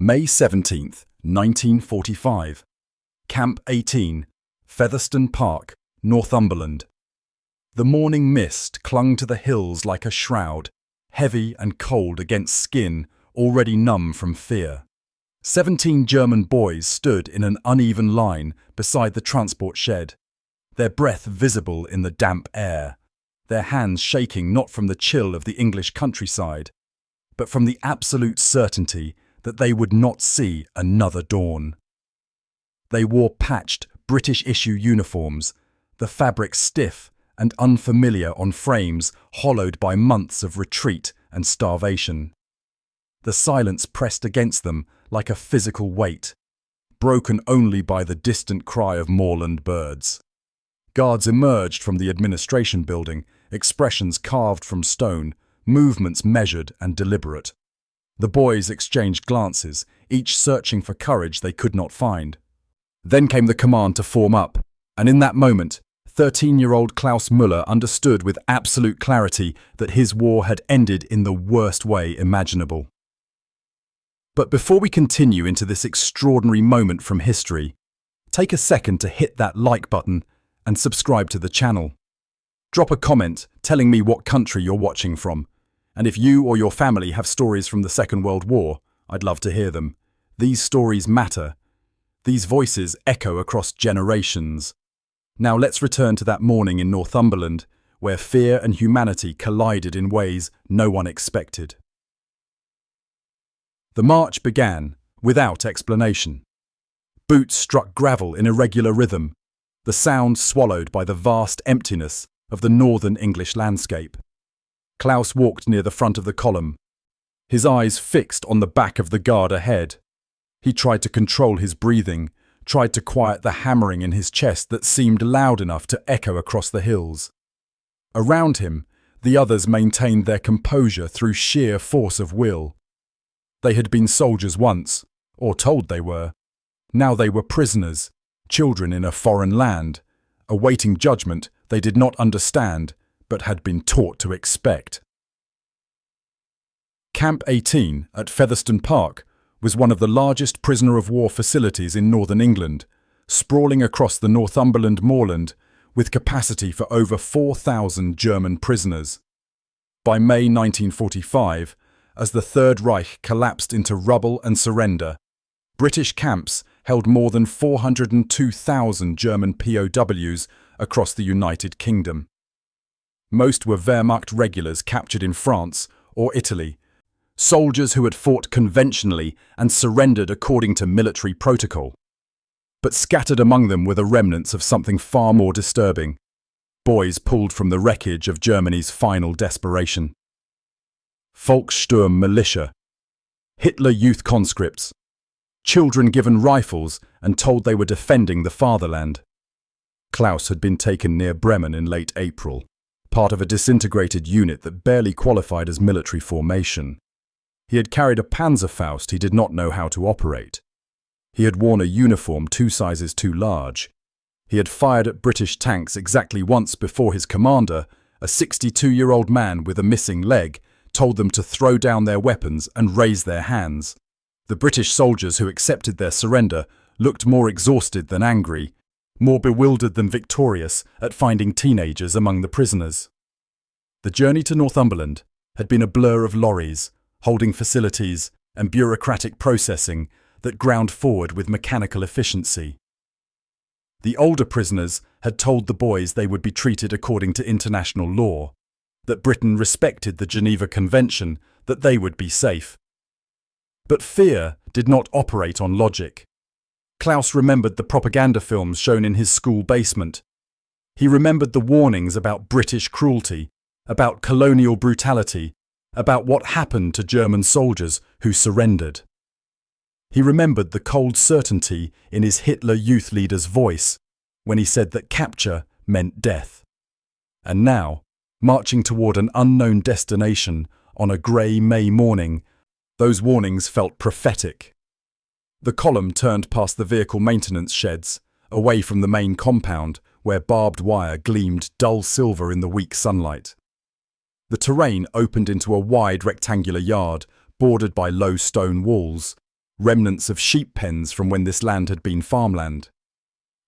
May 17th, 1945. Camp 18, Featherstone Park, Northumberland. The morning mist clung to the hills like a shroud, heavy and cold against skin already numb from fear. 17 German boys stood in an uneven line beside the transport shed, their breath visible in the damp air, their hands shaking not from the chill of the English countryside, but from the absolute certainty that they would not see another dawn. They wore patched British-issue uniforms, the fabric stiff and unfamiliar on frames hollowed by months of retreat and starvation. The silence pressed against them like a physical weight, broken only by the distant cry of moorland birds. Guards emerged from the administration building, expressions carved from stone, movements measured and deliberate. The boys exchanged glances, each searching for courage they could not find. Then came the command to form up, and in that moment, 13-year-old Klaus Müller understood with absolute clarity that his war had ended in the worst way imaginable. But before we continue into this extraordinary moment from history, take a second to hit that like button and subscribe to the channel. Drop a comment telling me what country you're watching from, and if you or your family have stories from the Second World War, I'd love to hear them. These stories matter. These voices echo across generations. Now let's return to that morning in Northumberland, where fear and humanity collided in ways no one expected. The march began without explanation. Boots struck gravel in irregular rhythm, the sound swallowed by the vast emptiness of the northern English landscape. Klaus walked near the front of the column, his eyes fixed on the back of the guard ahead. He tried to control his breathing, tried to quiet the hammering in his chest that seemed loud enough to echo across the hills. Around him, the others maintained their composure through sheer force of will. They had been soldiers once, or told they were. Now they were prisoners, children in a foreign land, awaiting judgment they did not understand, but had been taught to expect. Camp 18 at Featherstone Park was one of the largest prisoner-of-war facilities in northern England, sprawling across the Northumberland moorland with capacity for over 4,000 German prisoners. By May 1945, as the Third Reich collapsed into rubble and surrender, British camps held more than 402,000 German POWs across the United Kingdom. Most were Wehrmacht regulars captured in France or Italy, soldiers who had fought conventionally and surrendered according to military protocol. But scattered among them were the remnants of something far more disturbing, boys pulled from the wreckage of Germany's final desperation. Volkssturm militia, Hitler Youth conscripts, children given rifles and told they were defending the fatherland. Klaus had been taken near Bremen in late April, part of a disintegrated unit that barely qualified as military formation. He had carried a Panzerfaust he did not know how to operate. He had worn a uniform 2 sizes too large. He had fired at British tanks exactly once before his commander, a 62-year-old man with a missing leg, told them to throw down their weapons and raise their hands. The British soldiers who accepted their surrender looked more exhausted than angry, more bewildered than victorious at finding teenagers among the prisoners. The journey to Northumberland had been a blur of lorries, holding facilities, and bureaucratic processing that ground forward with mechanical efficiency. The older prisoners had told the boys they would be treated according to international law, that Britain respected the Geneva Convention, that they would be safe. But fear did not operate on logic. Klaus remembered the propaganda films shown in his school basement. He remembered the warnings about British cruelty, about colonial brutality, about what happened to German soldiers who surrendered. He remembered the cold certainty in his Hitler Youth leader's voice when he said that capture meant death. And now, marching toward an unknown destination on a grey May morning, those warnings felt prophetic. The column turned past the vehicle maintenance sheds, away from the main compound, where barbed wire gleamed dull silver in the weak sunlight. The terrain opened into a wide rectangular yard, bordered by low stone walls, remnants of sheep pens from when this land had been farmland.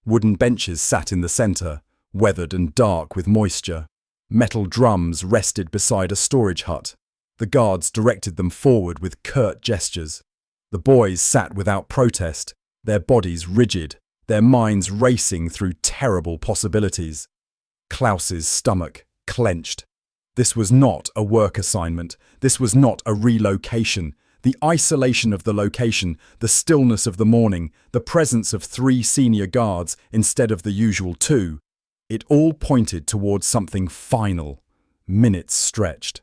Wooden benches sat in the centre, weathered and dark with moisture. Metal drums rested beside a storage hut. The guards directed them forward with curt gestures. The boys sat without protest, their bodies rigid, their minds racing through terrible possibilities. Klaus's stomach clenched. This was not a work assignment. This was not a relocation. The isolation of the location, the stillness of the morning, the presence of 3 senior guards instead of the usual 2, it all pointed towards something final. Minutes stretched.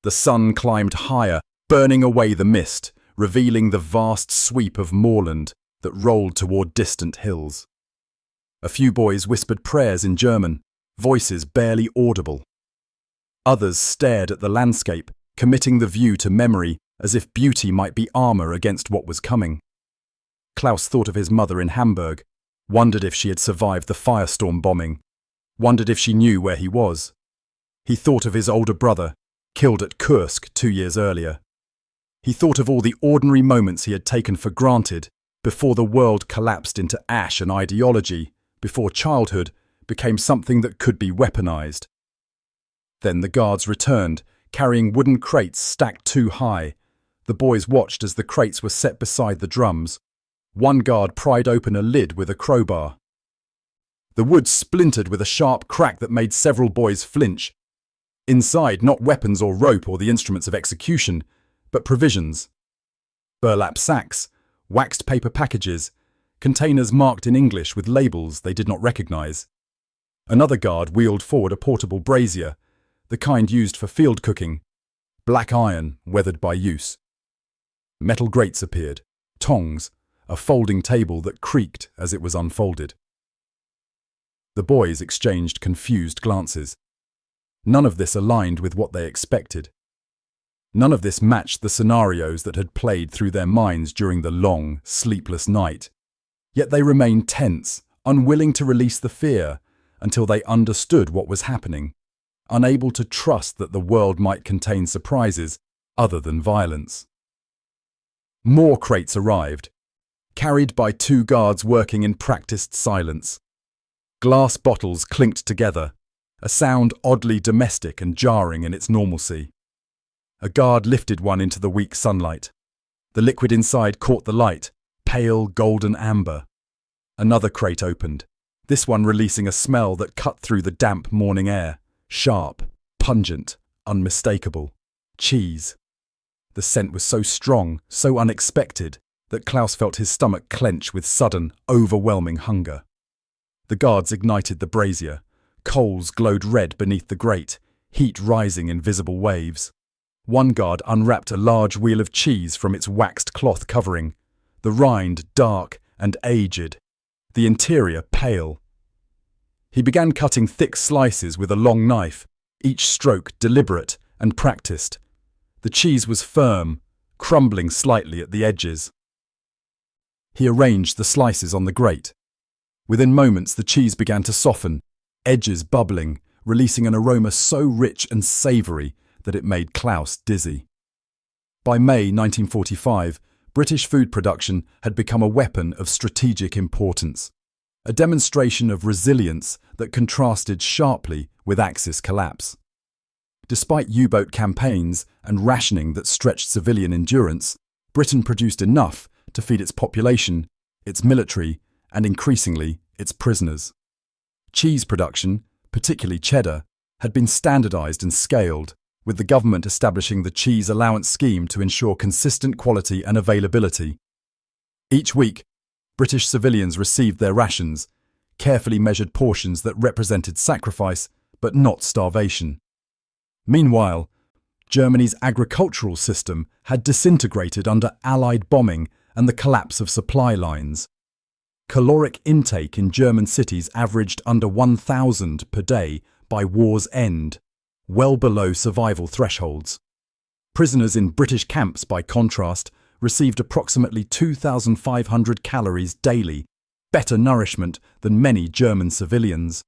The sun climbed higher, burning away the mist, revealing the vast sweep of moorland that rolled toward distant hills. A few boys whispered prayers in German, voices barely audible. Others stared at the landscape, committing the view to memory as if beauty might be armour against what was coming. Klaus thought of his mother in Hamburg, wondered if she had survived the firestorm bombing, wondered if she knew where he was. He thought of his older brother, killed at Kursk 2 years earlier. He thought of all the ordinary moments he had taken for granted before the world collapsed into ash and ideology, before childhood became something that could be weaponized. Then the guards returned, carrying wooden crates stacked too high. The boys watched as the crates were set beside the drums. One guard pried open a lid with a crowbar. The wood splintered with a sharp crack that made several boys flinch. Inside, not weapons or rope or the instruments of execution, but provisions. Burlap sacks, waxed paper packages, containers marked in English with labels they did not recognize. Another guard wheeled forward a portable brazier, the kind used for field cooking, black iron weathered by use. Metal grates appeared, tongs, a folding table that creaked as it was unfolded. The boys exchanged confused glances. None of this aligned with what they expected. None of this matched the scenarios that had played through their minds during the long, sleepless night. Yet they remained tense, unwilling to release the fear until they understood what was happening, unable to trust that the world might contain surprises other than violence. More crates arrived, carried by 2 guards working in practiced silence. Glass bottles clinked together, a sound oddly domestic and jarring in its normalcy. A guard lifted one into the weak sunlight. The liquid inside caught the light, pale golden amber. Another crate opened, this one releasing a smell that cut through the damp morning air, sharp, pungent, unmistakable. Cheese. The scent was so strong, so unexpected, that Klaus felt his stomach clench with sudden, overwhelming hunger. The guards ignited the brazier. Coals glowed red beneath the grate, heat rising in visible waves. One guard unwrapped a large wheel of cheese from its waxed cloth covering, the rind dark and aged, the interior pale. He began cutting thick slices with a long knife, each stroke deliberate and practiced. The cheese was firm, crumbling slightly at the edges. He arranged the slices on the grate. Within moments the cheese began to soften, edges bubbling, releasing an aroma so rich and savoury that it made Klaus dizzy. By May 1945, British food production had become a weapon of strategic importance, a demonstration of resilience that contrasted sharply with Axis collapse. Despite U-boat campaigns and rationing that stretched civilian endurance, Britain produced enough to feed its population, its military, and increasingly its prisoners. Cheese production, particularly Cheddar, had been standardised and scaled, with the government establishing the cheese allowance scheme to ensure consistent quality and availability. Each week, British civilians received their rations, carefully measured portions that represented sacrifice but not starvation. Meanwhile, Germany's agricultural system had disintegrated under Allied bombing and the collapse of supply lines. Caloric intake in German cities averaged under 1,000 per day by war's end, well below survival thresholds. Prisoners in British camps, by contrast, received approximately 2,500 calories daily, better nourishment than many German civilians.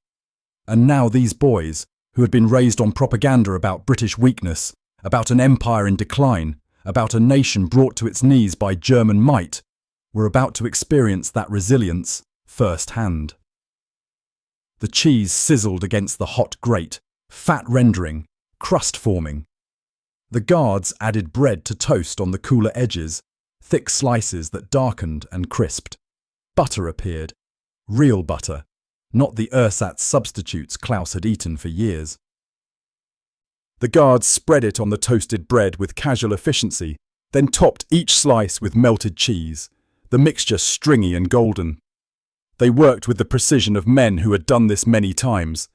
And now these boys, who had been raised on propaganda about British weakness, about an empire in decline, about a nation brought to its knees by German might, were about to experience that resilience firsthand. The cheese sizzled against the hot grate, fat rendering, crust forming. The guards added bread to toast on the cooler edges, thick slices that darkened and crisped. Butter appeared. Real butter, not the ersatz substitutes Klaus had eaten for years. The guards spread it on the toasted bread with casual efficiency, then topped each slice with melted cheese, the mixture stringy and golden. They worked with the precision of men who had done this many times,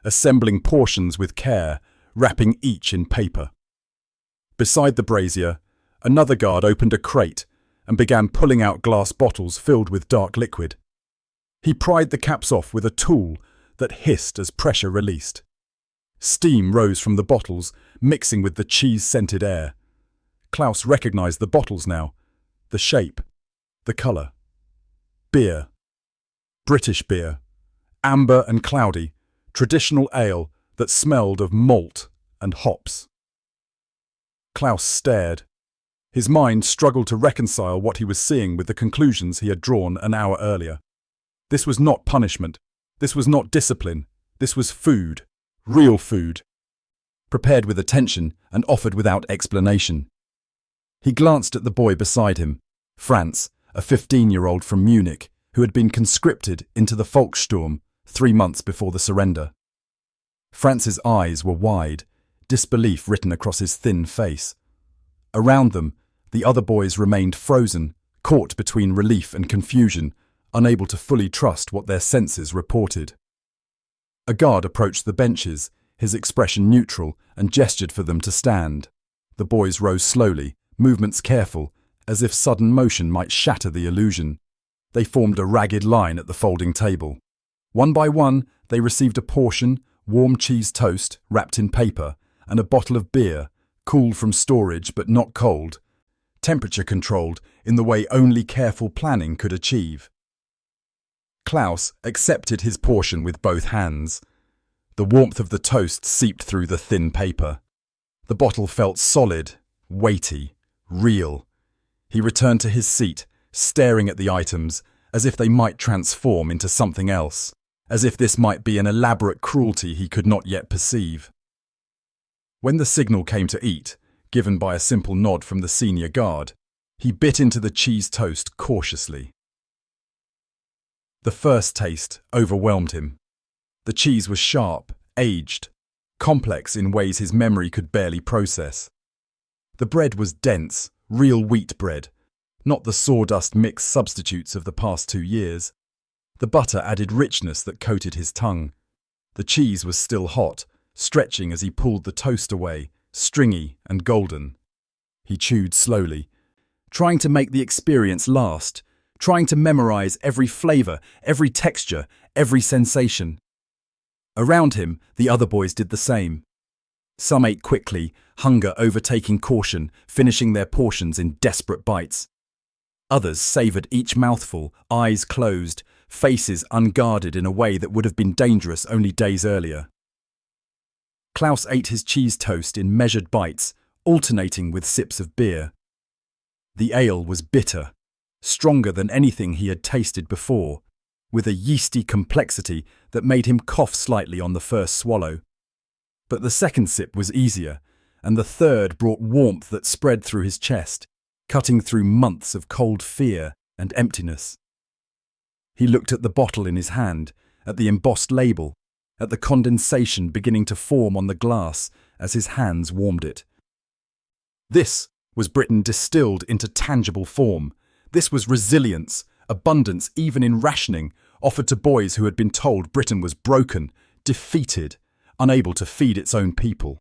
assembling portions with care, wrapping each in paper. Beside the brazier, another guard opened a crate and began pulling out glass bottles filled with dark liquid. He pried the caps off with a tool that hissed as pressure released. Steam rose from the bottles, mixing with the cheese-scented air. Klaus recognized the bottles now, the shape, the colour. Beer. British beer. Amber and cloudy, traditional ale that smelled of malt and hops. Klaus stared. His mind struggled to reconcile what he was seeing with the conclusions he had drawn an hour earlier. This was not punishment. This was not discipline. This was food. Real food. Prepared with attention and offered without explanation. He glanced at the boy beside him, Franz, a 15-year-old from Munich, who had been conscripted into the Volkssturm 3 months before the surrender. Franz's eyes were wide, disbelief written across his thin face. Around them, the other boys remained frozen, caught between relief and confusion, unable to fully trust what their senses reported. A guard approached the benches, his expression neutral, and gestured for them to stand. The boys rose slowly, movements careful, as if sudden motion might shatter the illusion. They formed a ragged line at the folding table. One by one, they received a portion, warm cheese toast, wrapped in paper, and a bottle of beer, cooled from storage but not cold, temperature controlled in the way only careful planning could achieve. Klaus accepted his portion with both hands. The warmth of the toast seeped through the thin paper. The bottle felt solid, weighty, real. He returned to his seat, staring at the items as if they might transform into something else, as if this might be an elaborate cruelty he could not yet perceive. When the signal came to eat, given by a simple nod from the senior guard, he bit into the cheese toast cautiously. The first taste overwhelmed him. The cheese was sharp, aged, complex in ways his memory could barely process. The bread was dense, real wheat bread, not the sawdust mixed substitutes of the past 2 years. The butter added richness that coated his tongue. The cheese was still hot, stretching as he pulled the toast away, stringy and golden. He chewed slowly, trying to make the experience last, trying to memorize every flavor, every texture, every sensation. Around him, the other boys did the same. Some ate quickly, hunger overtaking caution, finishing their portions in desperate bites. Others savored each mouthful, eyes closed, faces unguarded in a way that would have been dangerous only days earlier. Klaus ate his cheese toast in measured bites, alternating with sips of beer. The ale was bitter, stronger than anything he had tasted before, with a yeasty complexity that made him cough slightly on the first swallow. But the second sip was easier, and the third brought warmth that spread through his chest, cutting through months of cold fear and emptiness. He looked at the bottle in his hand, at the embossed label, at the condensation beginning to form on the glass as his hands warmed it. This was Britain distilled into tangible form. This was resilience, abundance even in rationing, offered to boys who had been told Britain was broken, defeated, unable to feed its own people.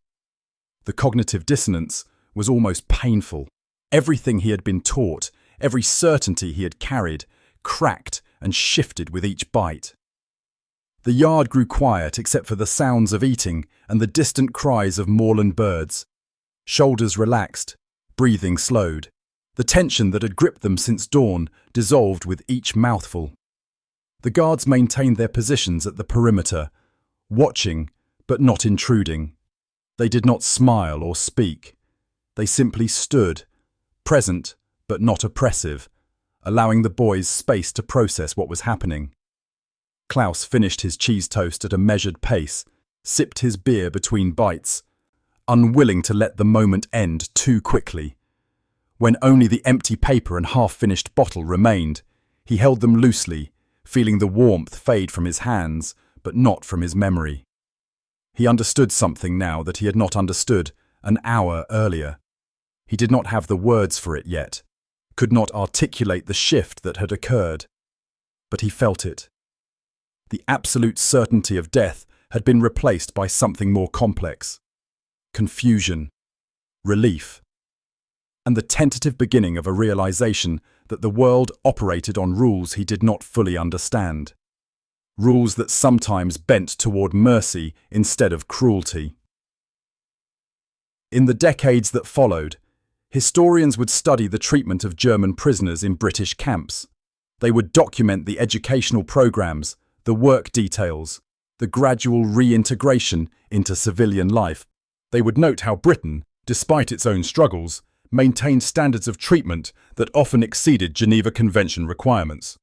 The cognitive dissonance was almost painful. Everything he had been taught, every certainty he had carried, cracked and shifted with each bite. The yard grew quiet except for the sounds of eating and the distant cries of moorland birds. Shoulders relaxed, breathing slowed. The tension that had gripped them since dawn dissolved with each mouthful. The guards maintained their positions at the perimeter, watching but not intruding. They did not smile or speak. They simply stood, present but not oppressive, allowing the boys space to process what was happening. Klaus finished his cheese toast at a measured pace, sipped his beer between bites, unwilling to let the moment end too quickly. When only the empty paper and half-finished bottle remained, he held them loosely, feeling the warmth fade from his hands, but not from his memory. He understood something now that he had not understood an hour earlier. He did not have the words for it yet, could not articulate the shift that had occurred. But he felt it. The absolute certainty of death had been replaced by something more complex. Confusion, relief, and the tentative beginning of a realization that the world operated on rules he did not fully understand. Rules that sometimes bent toward mercy instead of cruelty. In the decades that followed, historians would study the treatment of German prisoners in British camps. They would document the educational programs, the work details, the gradual reintegration into civilian life. They would note how Britain, despite its own struggles, maintained standards of treatment that often exceeded Geneva Convention requirements.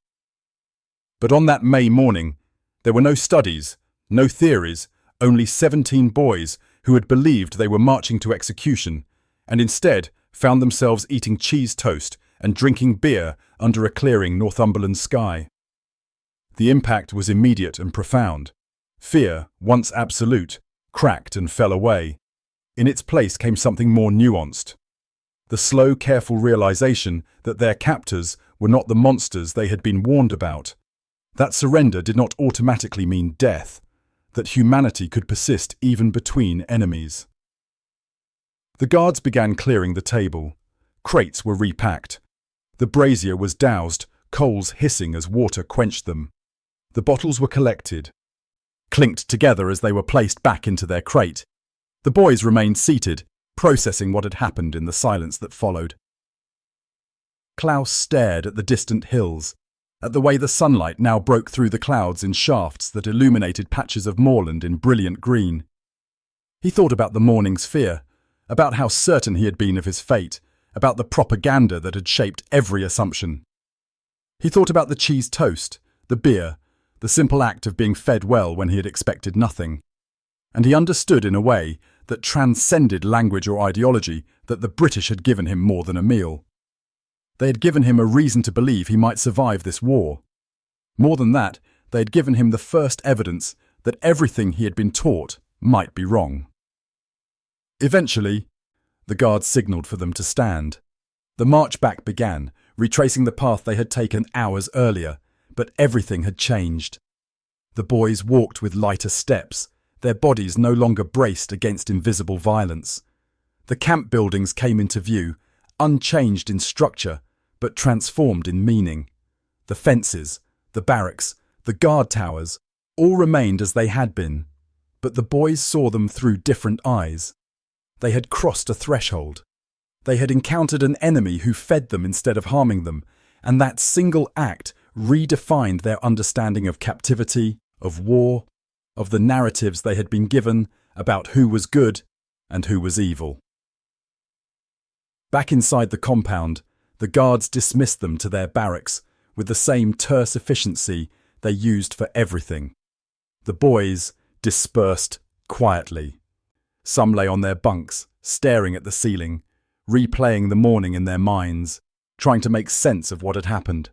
But on that May morning, there were no studies, no theories, only 17 boys who had believed they were marching to execution, and instead found themselves eating cheese toast and drinking beer under a clearing Northumberland sky. The impact was immediate and profound. Fear, once absolute, cracked and fell away. In its place came something more nuanced. The slow, careful realization that their captors were not the monsters they had been warned about. That surrender did not automatically mean death, that humanity could persist even between enemies. The guards began clearing the table. Crates were repacked. The brazier was doused, coals hissing as water quenched them. The bottles were collected, clinked together as they were placed back into their crate. The boys remained seated, processing what had happened in the silence that followed. Klaus stared at the distant hills, at the way the sunlight now broke through the clouds in shafts that illuminated patches of moorland in brilliant green. He thought about the morning's fear, about how certain he had been of his fate, about the propaganda that had shaped every assumption. He thought about the cheese toast, the beer, the simple act of being fed well when he had expected nothing. And he understood in a way that transcended language or ideology that the British had given him more than a meal. They had given him a reason to believe he might survive this war. More than that, they had given him the first evidence that everything he had been taught might be wrong. Eventually, the guards signalled for them to stand. The march back began, retracing the path they had taken hours earlier, but everything had changed. The boys walked with lighter steps, their bodies no longer braced against invisible violence. The camp buildings came into view, unchanged in structure, but transformed in meaning. The fences, the barracks, the guard towers, all remained as they had been, but the boys saw them through different eyes. They had crossed a threshold. They had encountered an enemy who fed them instead of harming them, and that single act redefined their understanding of captivity, of war, of the narratives they had been given about who was good and who was evil. Back inside the compound, the guards dismissed them to their barracks with the same terse efficiency they used for everything. The boys dispersed quietly. Some lay on their bunks, staring at the ceiling, replaying the morning in their minds, trying to make sense of what had happened.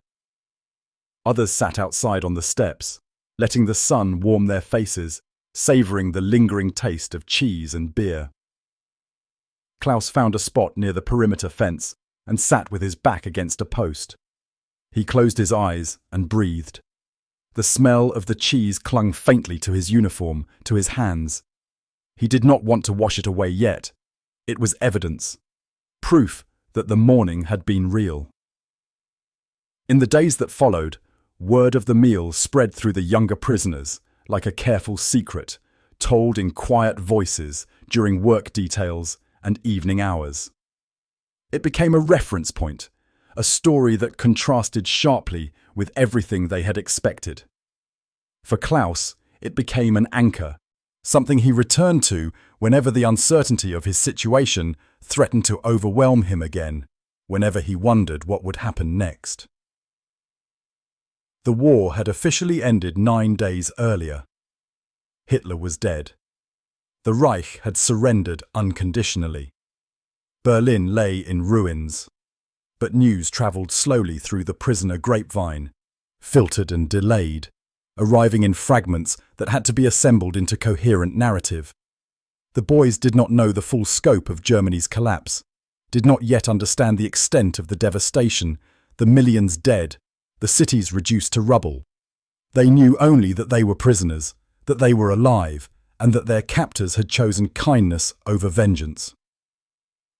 Others sat outside on the steps, letting the sun warm their faces, savouring the lingering taste of cheese and beer. Klaus found a spot near the perimeter fence and sat with his back against a post. He closed his eyes and breathed. The smell of the cheese clung faintly to his uniform, to his hands. He did not want to wash it away yet. It was evidence, proof that the morning had been real. In the days that followed, word of the meal spread through the younger prisoners like a careful secret, told in quiet voices during work details and evening hours. It became a reference point, a story that contrasted sharply with everything they had expected. For Klaus, it became an anchor, something he returned to whenever the uncertainty of his situation threatened to overwhelm him again, whenever he wondered what would happen next. The war had officially ended 9 days earlier. Hitler was dead. The Reich had surrendered unconditionally. Berlin lay in ruins. But news travelled slowly through the prisoner grapevine, filtered and delayed, arriving in fragments that had to be assembled into coherent narrative. The boys did not know the full scope of Germany's collapse, did not yet understand the extent of the devastation, the millions dead, the cities reduced to rubble. They knew only that they were prisoners, that they were alive, and that their captors had chosen kindness over vengeance.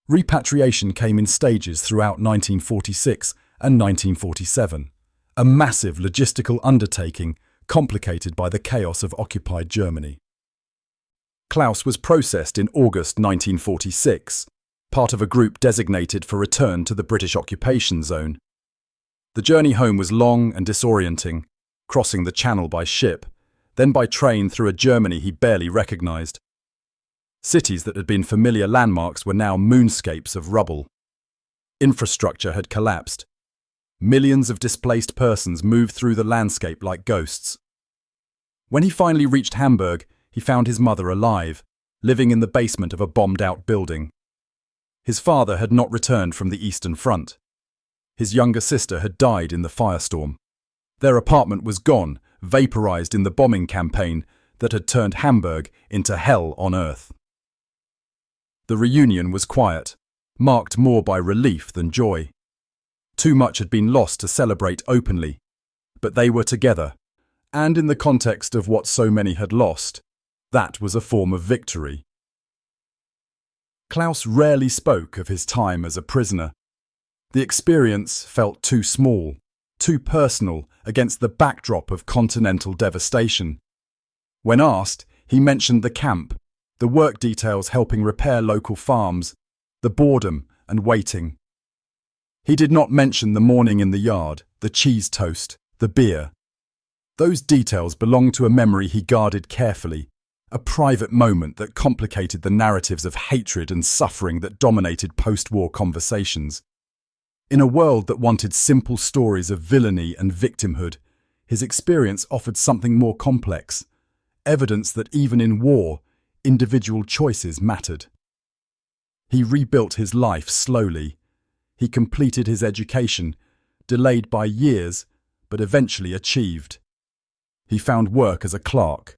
Repatriation came in stages throughout 1946 and 1947, a massive logistical undertaking complicated by the chaos of occupied Germany. Klaus was processed in August 1946, part of a group designated for return to the British occupation zone. The journey home was long and disorienting, crossing the Channel by ship, then by train through a Germany he barely recognised. Cities that had been familiar landmarks were now moonscapes of rubble. Infrastructure had collapsed. Millions of displaced persons moved through the landscape like ghosts. When he finally reached Hamburg, he found his mother alive, living in the basement of a bombed-out building. His father had not returned from the Eastern Front. His younger sister had died in the firestorm. Their apartment was gone, vaporized in the bombing campaign that had turned Hamburg into hell on earth. The reunion was quiet, marked more by relief than joy. Too much had been lost to celebrate openly, but they were together, and in the context of what so many had lost, that was a form of victory. Klaus rarely spoke of his time as a prisoner. The experience felt too small, too personal against the backdrop of continental devastation. When asked, he mentioned the camp, the work details helping repair local farms, the boredom and waiting. He did not mention the morning in the yard, the cheese toast, the beer. Those details belonged to a memory he guarded carefully, a private moment that complicated the narratives of hatred and suffering that dominated post-war conversations. In a world that wanted simple stories of villainy and victimhood, his experience offered something more complex, evidence that even in war, individual choices mattered. He rebuilt his life slowly. He completed his education, delayed by years, but eventually achieved. He found work as a clerk,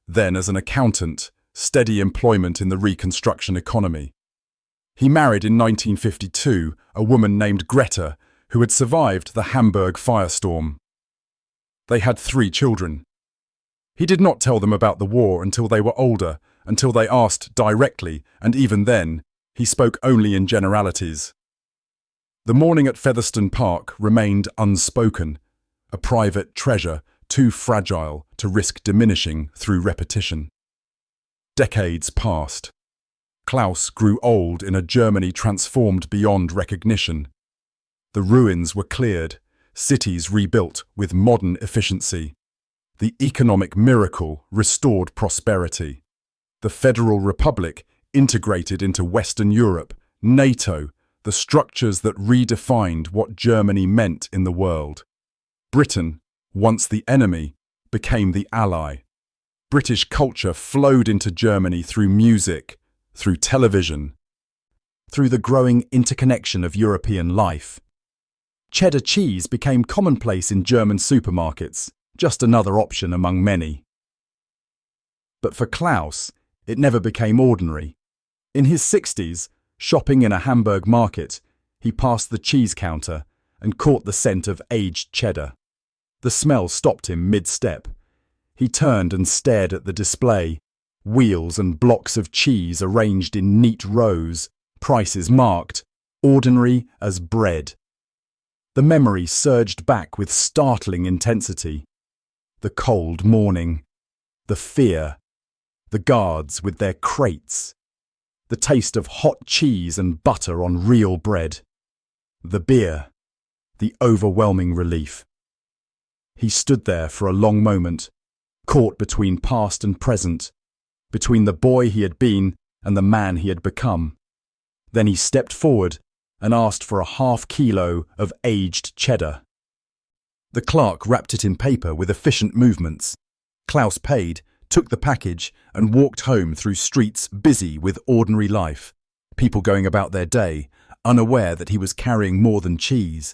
then as an accountant, steady employment in the reconstruction economy. He married in 1952 a woman named Greta, who had survived the Hamburg firestorm. They had 3 children. He did not tell them about the war until they were older, until they asked directly, and even then, he spoke only in generalities. The morning at Featherstone Park remained unspoken, a private treasure too fragile to risk diminishing through repetition. Decades passed. Klaus grew old in a Germany transformed beyond recognition. The ruins were cleared, cities rebuilt with modern efficiency. The economic miracle restored prosperity. The Federal Republic integrated into Western Europe, NATO, the structures that redefined what Germany meant in the world. Britain, once the enemy, became the ally. British culture flowed into Germany through music, through television, through the growing interconnection of European life. Cheddar cheese became commonplace in German supermarkets, just another option among many. But for Klaus, it never became ordinary. In his 60s, shopping in a Hamburg market, he passed the cheese counter and caught the scent of aged cheddar. The smell stopped him mid-step. He turned and stared at the display, wheels and blocks of cheese arranged in neat rows, prices marked, ordinary as bread. The memory surged back with startling intensity. The cold morning, the fear, the guards with their crates, the taste of hot cheese and butter on real bread, the beer, the overwhelming relief. He stood there for a long moment, caught between past and present, between the boy he had been and the man he had become. Then he stepped forward and asked for a half-kilo of aged cheddar. The clerk wrapped it in paper with efficient movements. Klaus paid, took the package, and walked home through streets busy with ordinary life, people going about their day, unaware that he was carrying more than cheese.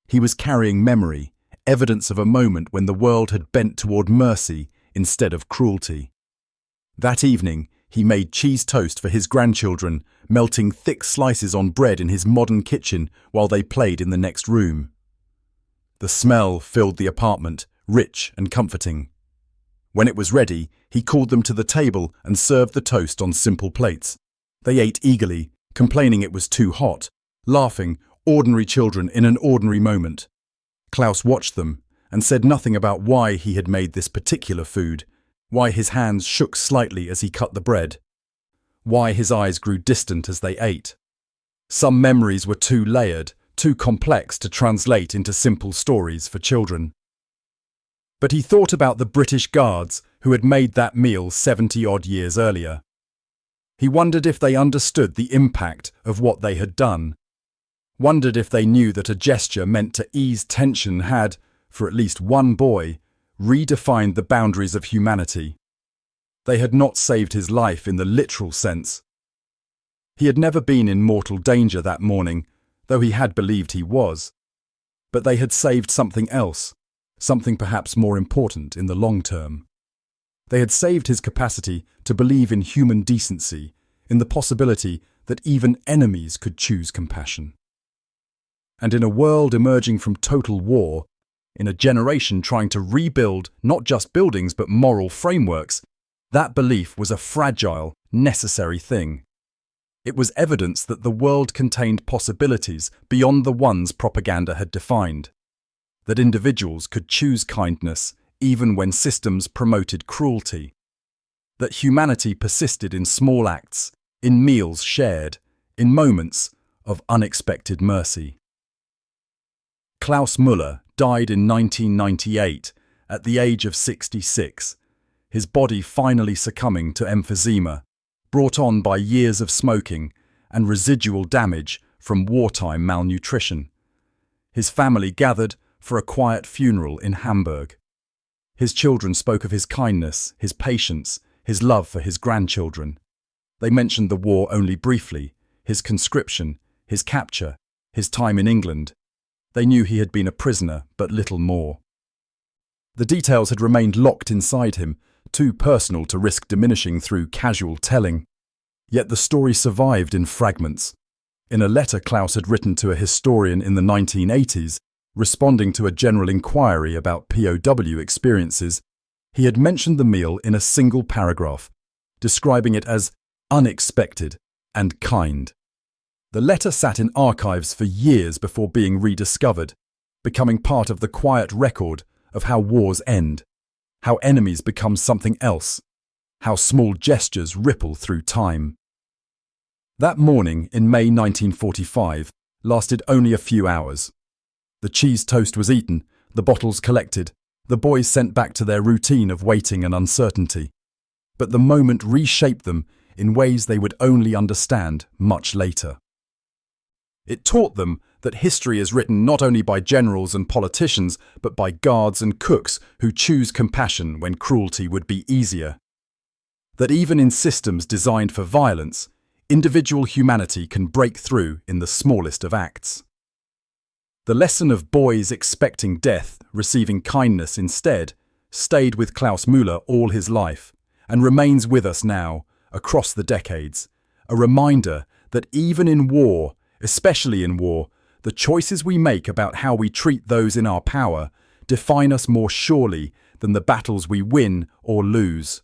He was carrying memory, evidence of a moment when the world had bent toward mercy instead of cruelty. That evening, he made cheese toast for his grandchildren, melting thick slices on bread in his modern kitchen while they played in the next room. The smell filled the apartment, rich and comforting. When it was ready, he called them to the table and served the toast on simple plates. They ate eagerly, complaining it was too hot, laughing, ordinary children in an ordinary moment. Klaus watched them and said nothing about why he had made this particular food, why his hands shook slightly as he cut the bread, why his eyes grew distant as they ate. Some memories were too layered, too complex to translate into simple stories for children. But he thought about the British Guards who had made that meal 70-odd years earlier. He wondered if they understood the impact of what they had done, wondered if they knew that a gesture meant to ease tension had, for at least one boy, redefined the boundaries of humanity. They had not saved his life in the literal sense. He had never been in mortal danger that morning, though he had believed he was. But they had saved something else, something perhaps more important in the long term. They had saved his capacity to believe in human decency, in the possibility that even enemies could choose compassion. And in a world emerging from total war, in a generation trying to rebuild not just buildings but moral frameworks, that belief was a fragile, necessary thing. It was evidence that the world contained possibilities beyond the ones propaganda had defined, that individuals could choose kindness even when systems promoted cruelty, that humanity persisted in small acts, in meals shared, in moments of unexpected mercy. Klaus Müller died in 1998 at the age of 66, his body finally succumbing to emphysema, brought on by years of smoking and residual damage from wartime malnutrition. His family gathered for a quiet funeral in Hamburg. His children spoke of his kindness, his patience, his love for his grandchildren. They mentioned the war only briefly, his conscription, his capture, his time in England. They knew he had been a prisoner, but little more. The details had remained locked inside him, too personal to risk diminishing through casual telling. Yet the story survived in fragments. In a letter Klaus had written to a historian in the 1980s, responding to a general inquiry about POW experiences, he had mentioned the meal in a single paragraph, describing it as unexpected and kind. The letter sat in archives for years before being rediscovered, becoming part of the quiet record of how wars end, how enemies become something else, how small gestures ripple through time. That morning in May 1945 lasted only a few hours. The cheese toast was eaten, the bottles collected, the boys sent back to their routine of waiting and uncertainty. But the moment reshaped them in ways they would only understand much later. It taught them that history is written not only by generals and politicians, but by guards and cooks who choose compassion when cruelty would be easier. That even in systems designed for violence, individual humanity can break through in the smallest of acts. The lesson of boys expecting death, receiving kindness instead, stayed with Klaus Müller all his life and remains with us now, across the decades, a reminder that even in war, especially in war, the choices we make about how we treat those in our power define us more surely than the battles we win or lose.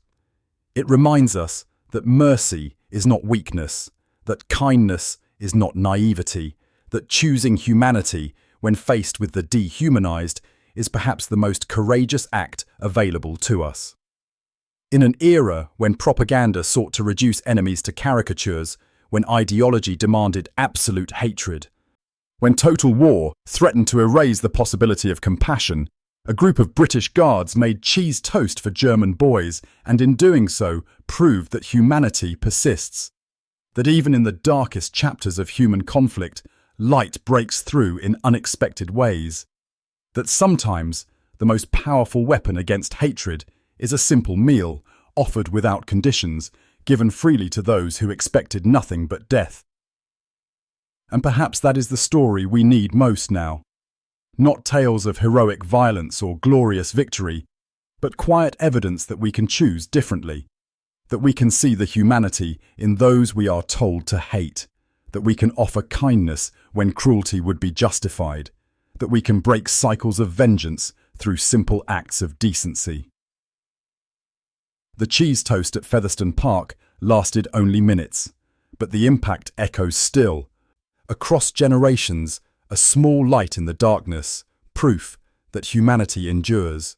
It reminds us that mercy is not weakness, that kindness is not naivety, that choosing humanity when faced with the dehumanized is perhaps the most courageous act available to us. In an era when propaganda sought to reduce enemies to caricatures, when ideology demanded absolute hatred, when total war threatened to erase the possibility of compassion, a group of British guards made cheese toast for German boys and in doing so proved that humanity persists. That even in the darkest chapters of human conflict, light breaks through in unexpected ways. That sometimes the most powerful weapon against hatred is a simple meal, offered without conditions, given freely to those who expected nothing but death. And perhaps that is the story we need most now. Not tales of heroic violence or glorious victory, but quiet evidence that we can choose differently, that we can see the humanity in those we are told to hate, that we can offer kindness when cruelty would be justified, that we can break cycles of vengeance through simple acts of decency. The cheese toast at Featherstone Park lasted only minutes, but the impact echoes still. Across generations, a small light in the darkness, proof that humanity endures.